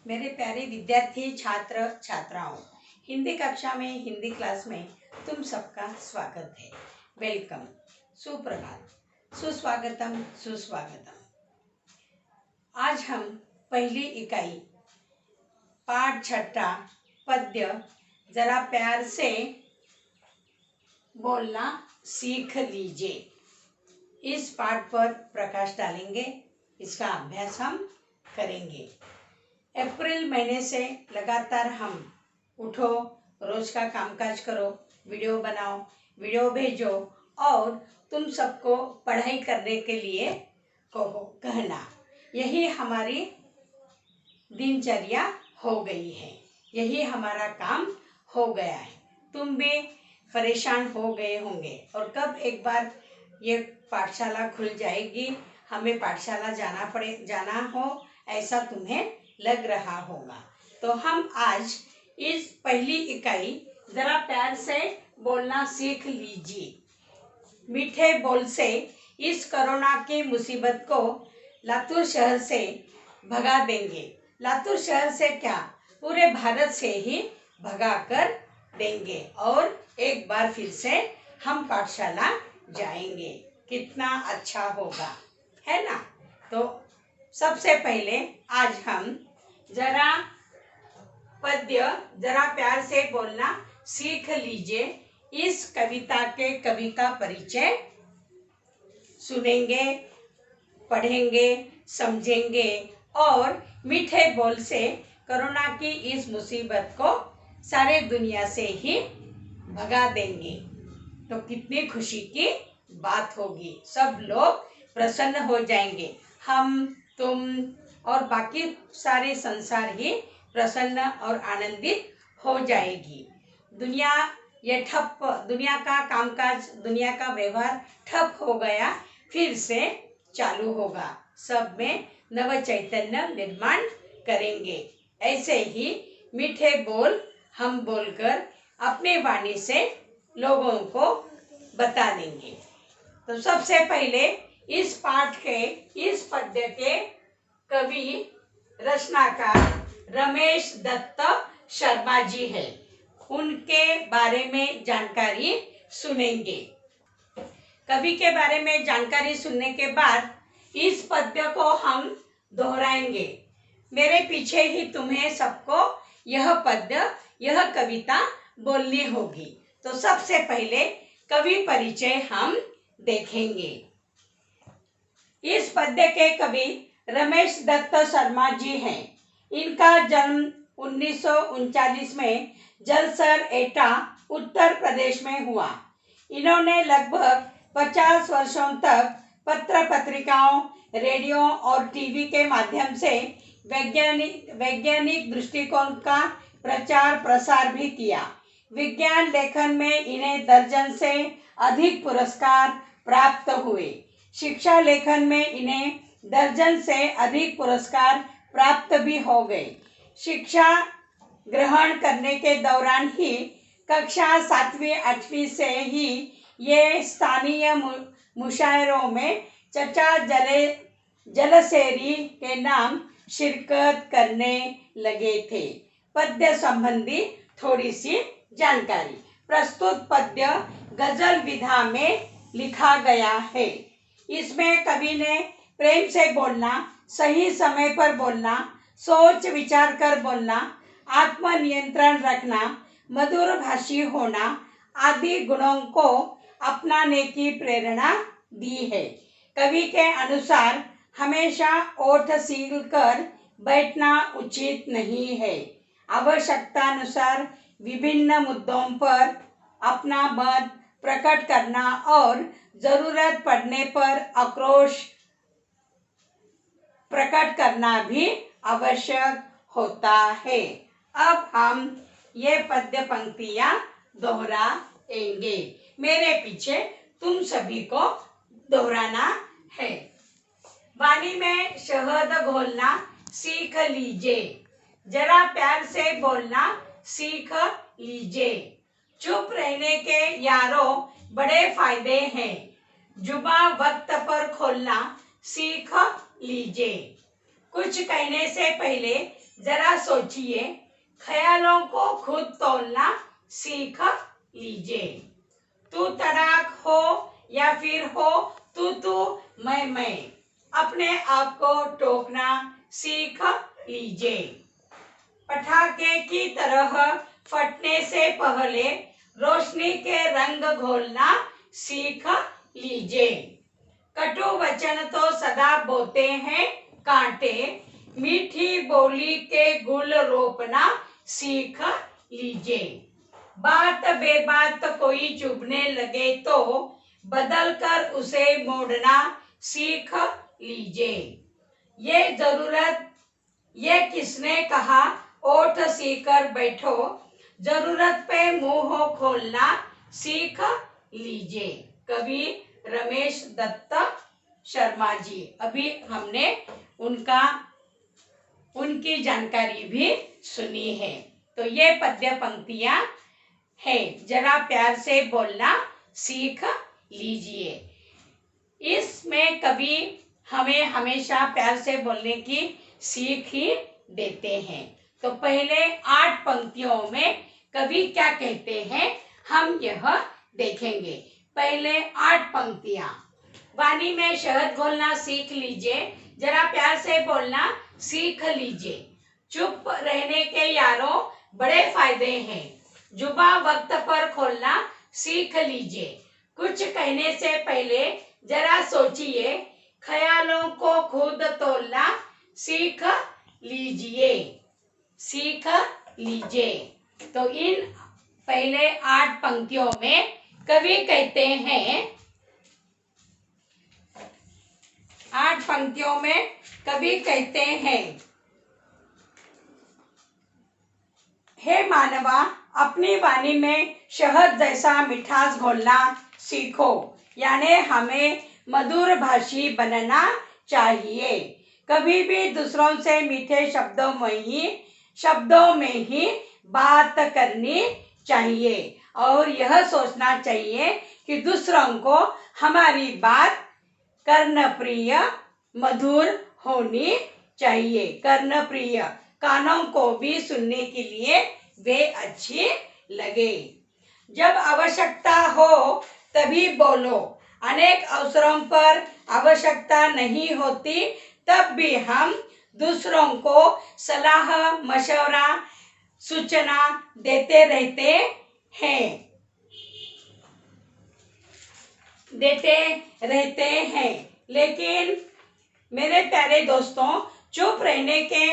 मेरे प्यारे विद्यार्थी छात्र छात्राओं, हिंदी कक्षा में हिंदी क्लास में तुम सबका स्वागत है। वेलकम, सुप्रभात, सुस्वागतम, सुस्वागतम। आज हम पहली इकाई पाठ छठा पद्य जरा प्यार से बोलना सीख लीजिए इस पाठ पर प्रकाश डालेंगे। इसका अभ्यास हम करेंगे। अप्रैल महीने से लगातार हम उठो, रोज का कामकाज करो, वीडियो बनाओ, वीडियो भेजो और तुम सबको पढ़ाई करने के लिए कहना, यही हमारी दिनचर्या हो गई है, यही हमारा काम हो गया है। तुम भी परेशान हो गए होंगे और कब एक बार ये पाठशाला खुल जाएगी, हमें पाठशाला जाना हो ऐसा तुम्हें लग रहा होगा। तो हम आज इस पहली इकाई जरा प्यार से बोलना सीख लीजिए। मीठे बोल से इस कोरोना की मुसीबत को लातूर शहर से भगा देंगे। लातूर शहर से क्या, पूरे भारत से ही भगा कर देंगे और एक बार फिर से हम पाठशाला जाएंगे। कितना अच्छा होगा, है ना। तो सबसे पहले आज हम जरा पद्य जरा प्यार से बोलना सीख लीजिए इस कविता के कवि का परिचय सुनेंगे, पढ़ेंगे, समझेंगे और मीठे बोल से कोरोना की इस मुसीबत को सारे दुनिया से ही भगा देंगे। तो कितनी खुशी की बात होगी, सब लोग प्रसन्न हो जाएंगे। हम, तुम और बाकी सारे संसार ही प्रसन्न और आनंदित हो जाएगी। दुनिया का कामकाज, दुनिया का व्यवहार ठप हो गया, फिर से चालू होगा। सब में नव चैतन्य निर्माण करेंगे। ऐसे ही मीठे बोल हम बोलकर अपने वाणी से लोगों को बता देंगे। तो सबसे पहले इस पाठ के इस पद्य के कवि रचनाकार रमेश दत्त शर्मा जी है। उनके बारे में जानकारी सुनेंगे। कवि के बारे में जानकारी सुनने के बाद इस पद्य को हम दोहराएंगे। मेरे पीछे ही तुम्हें सबको यह पद्य, यह कविता बोलनी होगी। तो सबसे पहले कवि परिचय हम देखेंगे। इस पद्य के कवि रमेश दत्त शर्मा जी हैं। इनका जन्म 1939 में जलसर एटा, उत्तर प्रदेश में हुआ। इन्होंने लगभग 50 वर्षों तक पत्र पत्रिकाओं, रेडियो और टीवी के माध्यम से वैज्ञानिक दृष्टिकोण का प्रचार प्रसार भी किया। विज्ञान लेखन में इन्हें दर्जन से अधिक पुरस्कार प्राप्त हुए। शिक्षा लेखन में इन्हें दर्जन से अधिक पुरस्कार प्राप्त भी हो गए। शिक्षा ग्रहण करने के दौरान ही कक्षा 7वीं 8वीं से ही ये स्थानीय मुशायरों में चचा जलसेरी के नाम शिरकत करने लगे थे। पद्य संबंधी थोड़ी सी जानकारी। प्रस्तुत पद्य गजल विधा में लिखा गया है। इसमें कवि ने प्रेम से बोलना, सही समय पर बोलना, सोच विचार कर बोलना, आत्मनियंत्रण रखना, मधुर भाषी होना आदि गुणों को अपनाने की प्रेरणा दी है। कवि के अनुसार हमेशा ओठ सील कर बैठना उचित नहीं है। आवश्यकतानुसार विभिन्न मुद्दों पर अपना मत प्रकट करना और जरूरत पड़ने पर आक्रोश प्रकट करना भी आवश्यक होता है। अब हम ये पद्य पंक्तियां दोहराएंगे। मेरे पीछे तुम सभी को दोहराना है। वाणी में शहद घोलना सीख लीजिए। जरा प्यार से बोलना सीख लीजिए। चुप रहने के यारों बड़े फायदे हैं। जुबान वक्त पर खोलना सीख लीजिए। कुछ कहने से पहले जरा सोचिए, ख्यालों को खुद तोलना सीख लीजिए। तू तड़ाक हो या फिर हो तू मैं, अपने आप को टोकना सीख लीजिए। पटाखे की तरह फटने से पहले रोशनी के रंग घोलना सीख लीजिए। कटु वचन तो सदा बोते हैं कांटे, मीठी बोली के गुल रोपना सीख लीजिए। बात बेबात कोई चुभने लगे तो बदल कर उसे मोड़ना सीख लीजिए। ये किसने कहा, ओठ सीकर बैठो, जरूरत पे मुंह खोलना सीख लीजिए। कवि रमेश दत्त शर्मा जी। अभी हमने उनकी जानकारी भी सुनी है। तो ये पद्य पंक्तियां है, जरा प्यार से बोलना सीख लीजिए। इसमें कवि हमें हमेशा प्यार से बोलने की सीख ही देते हैं। तो पहले 8 पंक्तियों में कवि क्या कहते हैं हम यह देखेंगे। पहले 8 पंक्तियां। वाणी में शहद घोलना सीख लीजिए, जरा प्यार से बोलना सीख लीजिए। चुप रहने के यारों बड़े फायदे हैं, जुबा वक्त पर खोलना सीख लीजिए। कुछ कहने से पहले जरा सोचिए, ख्यालों को खुद तोलना सीख लीजिए। तो इन पहले 8 पंक्तियों में कवि कहते हैं, 8 पंक्तियों में कवि कहते हैं, हे मानवा, अपनी वाणी में शहद जैसा मिठास घोलना सीखो, यानी हमें मधुर भाषी बनना चाहिए। कभी भी दूसरों से मीठे शब्दों में ही बात करनी चाहिए और यह सोचना चाहिए कि दूसरों को हमारी बात कर्णप्रिय मधुर होनी चाहिए। कर्णप्रिय, कानों को भी सुनने के लिए वे अच्छी लगे। जब आवश्यकता हो तभी बोलो, अनेक अवसरों पर आवश्यकता नहीं होती तब भी हम दूसरों को सलाह मशवरा सूचना देते रहते हैं। लेकिन मेरे प्यारे दोस्तों, चुप रहने के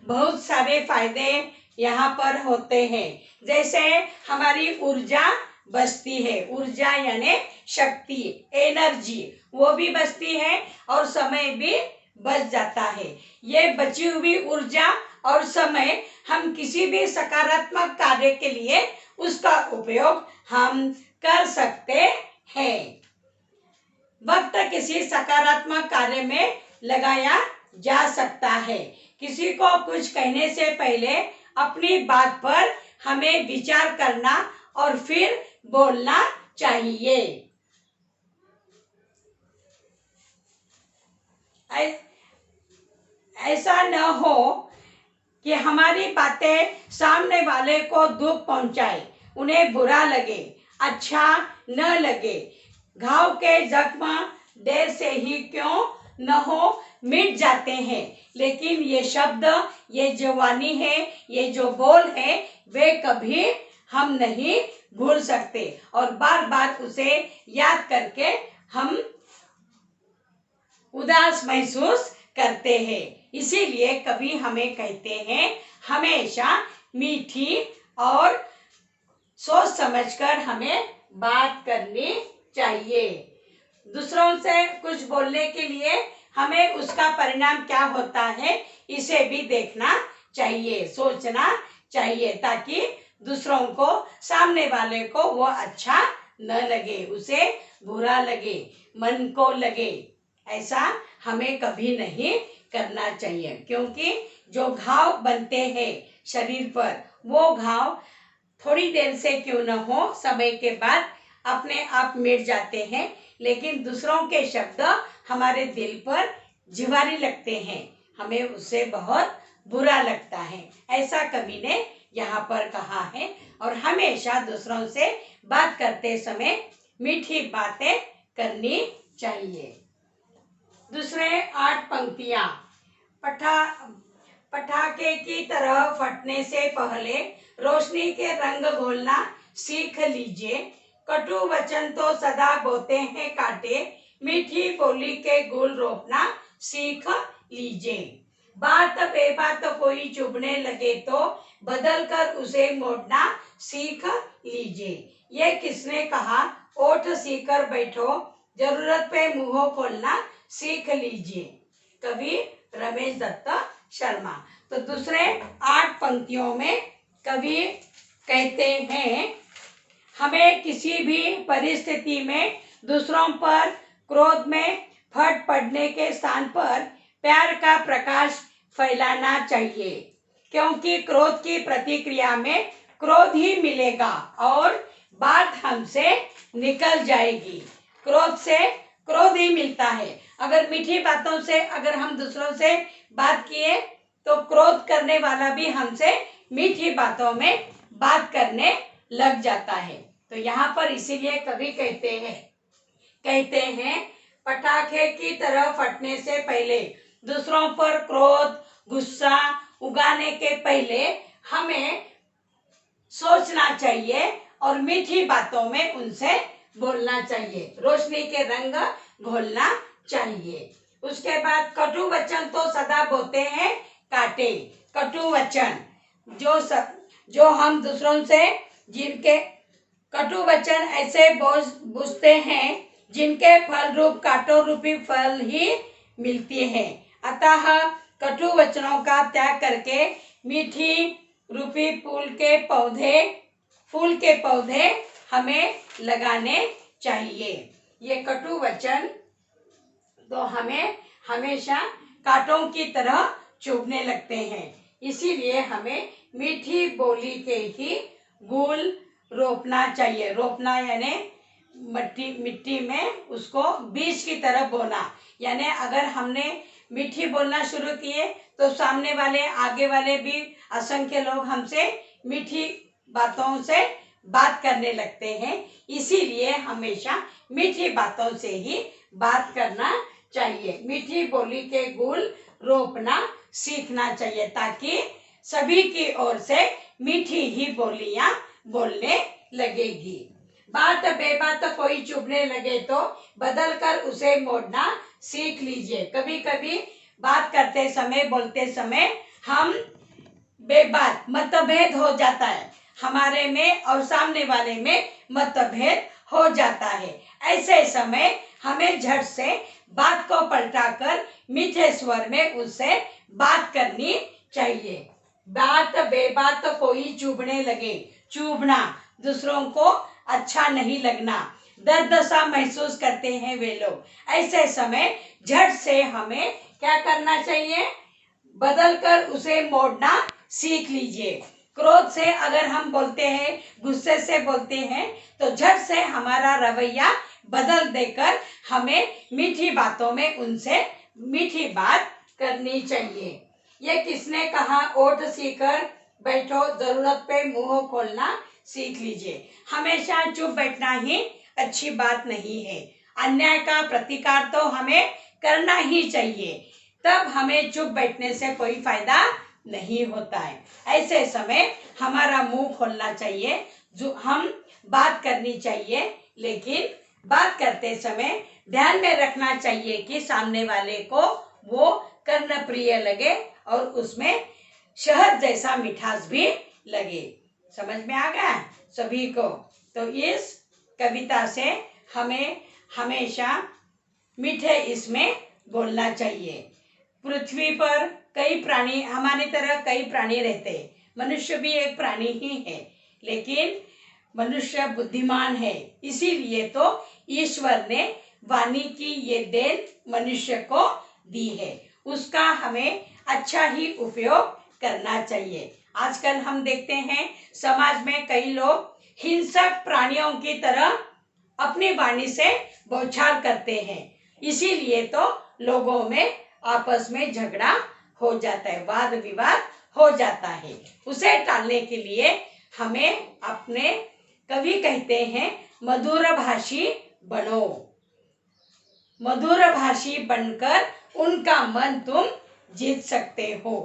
बहुत सारे फायदे यहाँ पर होते हैं। जैसे हमारी ऊर्जा बचती है, ऊर्जा यानी शक्ति, एनर्जी, वो भी बचती है और समय भी बच जाता है। ये बची हुई ऊर्जा और समय हम किसी भी सकारात्मक कार्य के लिए उसका उपयोग हम कर सकते हैं। वक्त किसी सकारात्मक कार्य में लगाया जा सकता है। किसी को कुछ कहने से पहले अपनी बात पर हमें विचार करना और फिर बोलना चाहिए। ऐसा न हो कि हमारी बातें सामने वाले को दुख पहुंचाए, उन्हें बुरा लगे, अच्छा न लगे। घाव के जख्म देर से ही क्यों न हो मिट जाते हैं, लेकिन ये शब्द, ये जो वाणी है, ये जो बोल है, वे कभी हम नहीं भूल सकते और बार बार उसे याद करके हम उदास महसूस करते हैं। इसीलिए कवि हमें कहते हैं, हमेशा मीठी और सोच समझकर हमें बात करनी चाहिए। दूसरों से कुछ बोलने के लिए हमें उसका परिणाम क्या होता है, इसे भी देखना चाहिए, सोचना चाहिए, ताकि दूसरों को, सामने वाले को वो अच्छा न लगे, उसे बुरा लगे, मन को लगे। ऐसा हमें कभी नहीं करना चाहिए, क्योंकि जो घाव बनते हैं शरीर पर, वो घाव थोड़ी देर से क्यों न हो, समय के बाद अपने आप मिट जाते हैं, लेकिन दूसरों के शब्द हमारे दिल पर जिवारी लगते हैं, हमें उससे बहुत बुरा लगता है। ऐसा कवि ने यहाँ पर कहा है। और हमेशा दूसरों से बात करते समय मीठी बातें करनी चाहिए। दूसरे 8 पंक्तियां। पटाखे की तरह फटने से पहले रोशनी के रंग घोलना सीख लीजिए। कटु वचन तो सदा बोते हैं काटे, मीठी बोली के गुल रोपना सीख लीजिए। बात बेबात कोई चुभने लगे तो बदल कर उसे मोड़ना सीख लीजिए। ये किसने कहा? ओठ सीकर बैठो, जरूरत पे मुंह खोलना सीख लीजिए। कवि रमेश दत्त शर्मा। तो दूसरे 8 पंक्तियों में कवि कहते हैं, हमें किसी भी परिस्थिति में दूसरों पर क्रोध में फट पड़ने के स्थान पर प्यार का प्रकाश फैलाना चाहिए, क्योंकि क्रोध की प्रतिक्रिया में क्रोध ही मिलेगा और बात हमसे निकल जाएगी। क्रोध से क्रोध ही मिलता है। अगर मीठी बातों से अगर हम दूसरों से बात किए तो क्रोध करने वाला भी हमसे मीठी बातों में बात करने लग जाता है। तो यहाँ पर इसीलिए कवि कहते हैं पटाखे की तरह फटने से पहले, दूसरों पर क्रोध गुस्सा उगाने के पहले हमें सोचना चाहिए और मीठी बातों में उनसे बोलना चाहिए, रोशनी के रंग घोलना चाहिए। उसके बाद कटु वचन तो सदा बोते हैं काटे। कटु वचन जो हम दूसरों से जिनके कटु वचन ऐसे बूझते हैं जिनके फल रूप कांटों रूपी फल ही मिलती है। अतः कटु वचनों का त्याग करके मीठी रूपी फूल के पौधे हमें लगाने चाहिए। ये कटु वचन तो हमें हमेशा कांटों की तरह चुभने लगते हैं, इसीलिए हमें मीठी बोली के ही गुल रोपना चाहिए। रोपना यानी मिट्टी में उसको बीज की तरह बोना। यानी अगर हमने मीठी बोलना शुरू किए तो सामने वाले आगे वाले भी असंख्य लोग हमसे मीठी बातों से बात करने लगते हैं। इसीलिए हमेशा मीठी बातों से ही बात करना चाहिए, मीठी बोली के गुल रोपना सीखना चाहिए, ताकि सभी की ओर से मीठी ही बोलियां बोलने लगेगी। बात बेबात कोई चुभने लगे तो बदल कर उसे मोड़ना सीख लीजिए। कभी कभी बात करते समय बोलते समय हम बेबात मतभेद हो जाता है, हमारे में और सामने वाले में मतभेद हो जाता है। ऐसे समय हमें झट से बात को पलटाकर मीठे स्वर में उससे बात करनी चाहिए। बात बेबात कोई चुभने लगे, चुभना दूसरों को अच्छा नहीं लगना, दर्द सा महसूस करते हैं वे लोग। ऐसे समय झट से हमें क्या करना चाहिए? बदल कर उसे मोड़ना सीख लीजिए। क्रोध से अगर हम बोलते हैं, गुस्से से बोलते हैं, तो झट से हमारा रवैया बदल देकर हमें मीठी बातों में उनसे मीठी बात करनी चाहिए। ये किसने कहा? ओठ सीकर बैठो, जरूरत पे मुंह खोलना सीख लीजिए। हमेशा चुप बैठना ही अच्छी बात नहीं है। अन्याय का प्रतिकार तो हमें करना ही चाहिए, तब हमें चुप बैठने से कोई फायदा नहीं होता है। ऐसे समय हमारा मुंह खोलना चाहिए, जो हम बात करनी चाहिए, लेकिन बात करते समय ध्यान में रखना चाहिए कि सामने वाले को वो कर्ण प्रिय लगे और उसमें शहद जैसा मिठास भी लगे। समझ में आ गया सभी को? तो इस कविता से हमें हमेशा मीठे इसमें बोलना चाहिए। पृथ्वी पर कई प्राणी, हमारी तरह कई प्राणी रहते हैं, मनुष्य भी एक प्राणी ही है, लेकिन मनुष्य बुद्धिमान है, इसीलिए तो ईश्वर ने वाणी की ये देन मनुष्य को दी है, उसका हमें अच्छा ही उपयोग करना चाहिए। आजकल हम देखते हैं समाज में कई लोग हिंसक प्राणियों की तरह अपनी वाणी से बौछार करते हैं, इसीलिए तो लोगों में आपस में झगड़ा हो जाता है, वाद विवाद हो जाता है। उसे टालने के लिए हमें अपने कवि कहते हैं मधुर भाषी बनो। मधुर भाषी बनकर उनका मन तुम जीत सकते हो।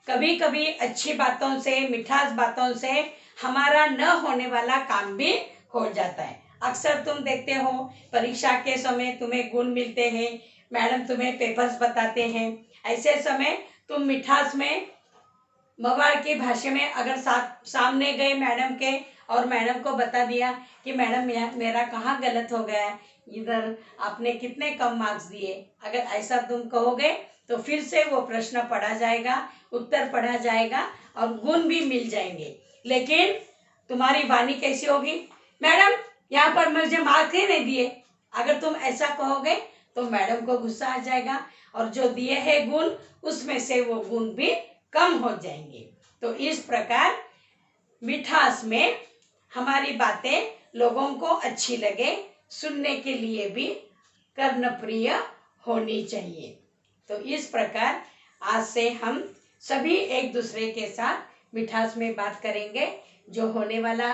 कभी कभी अच्छी बातों से, मिठास बातों से हमारा न होने वाला काम भी हो जाता है। अक्सर तुम देखते हो परीक्षा के समय तुम्हें गुण मिलते हैं, मैडम तुम्हें पेपर्स बताते हैं। ऐसे समय तुम मिठास में, मवाड़ की भाषा में अगर सामने गए मैडम के और मैडम को बता दिया कि मैडम मेरा कहाँ गलत हो गया है, इधर आपने कितने कम मार्क्स दिए, अगर ऐसा तुम कहोगे तो फिर से वो प्रश्न पढ़ा जाएगा, उत्तर पढ़ा जाएगा और गुण भी मिल जाएंगे। लेकिन तुम्हारी वाणी कैसी होगी, मैडम यहाँ पर मुझे मार्क्स ही नहीं दिए, अगर तुम ऐसा कहोगे तो मैडम को गुस्सा आ जाएगा और जो दिए हैं गुण उसमें से वो गुण भी कम हो जाएंगे। तो इस प्रकार मिठास में हमारी बातें लोगों को अच्छी लगे, सुनने के लिए भी कर्णप्रिय होनी चाहिए। तो इस प्रकार आज से हम सभी एक दूसरे के साथ मिठास में बात करेंगे। जो होने वाला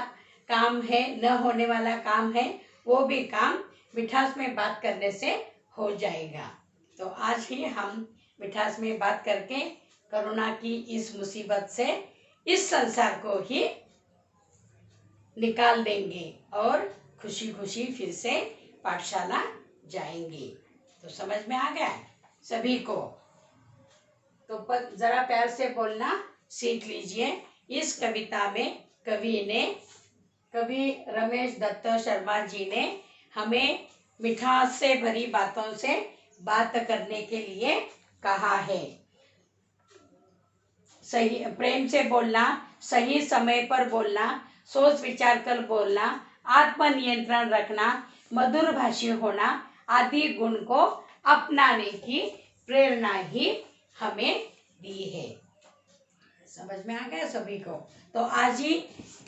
काम है, न होने वाला काम है, वो भी काम मिठास में बात करने से हो जाएगा। तो आज ही हम मिठास में बात करके कोरोना की इस मुसीबत से इस संसार को ही निकाल देंगे और खुशी खुशी फिर से पाठशाला जाएंगे। तो समझ में आ गया सभी को? तो जरा प्यार से बोलना सीख लीजिए। इस कविता में कवि रमेश दत्त शर्मा जी ने हमें मिठास से भरी बातों से बात करने के लिए कहा है। सही प्रेम से बोलना, सही समय पर बोलना, सोच विचार कर बोलना, आत्मनियंत्रण रखना, मधुर भाषी होना आदि गुण को अपनाने की प्रेरणा ही हमें दी है। समझ में आ गया सभी को? तो आज ही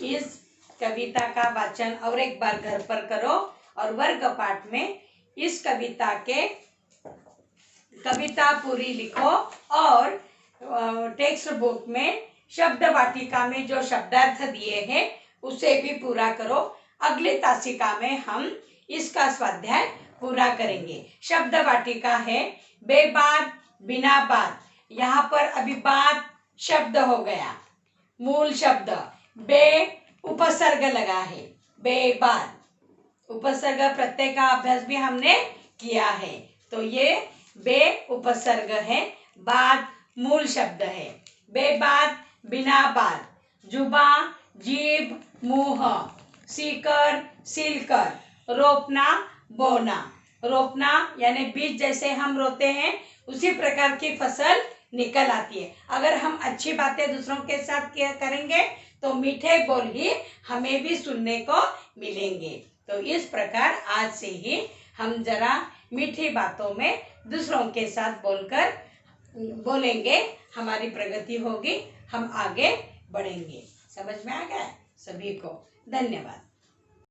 इस कविता का वाचन और एक बार घर पर करो और वर्ग पाठ में इस कविता पूरी लिखो और टेक्स्ट बुक में शब्द वाटिका में जो शब्दार्थ दिए हैं उसे भी पूरा करो। अगली तासिका में हम इसका स्वाध्याय पूरा करेंगे। शब्द वाटिका है बेबात बिना बात, यहाँ पर अभी बात शब्द हो गया, मूल शब्द बे उपसर्ग लगा है, बेबात उपसर्ग प्रत्यय का अभ्यास भी हमने किया है। तो ये बे उपसर्ग है, बात मूल शब्द है। बेबात बिना बात, जुबा जीभ मुंह, सीकर सिलकर, रोपना बोना। रोपना यानी बीज जैसे हम रोते हैं उसी प्रकार की फसल निकल आती है। अगर हम अच्छी बातें दूसरों के साथ करेंगे तो मीठे बोल ही हमें भी सुनने को मिलेंगे। तो इस प्रकार आज से ही हम जरा मीठी बातों में दूसरों के साथ बोलेंगे, हमारी प्रगति होगी, हम आगे बढ़ेंगे। समझ में आ गया सभी को? धन्यवाद।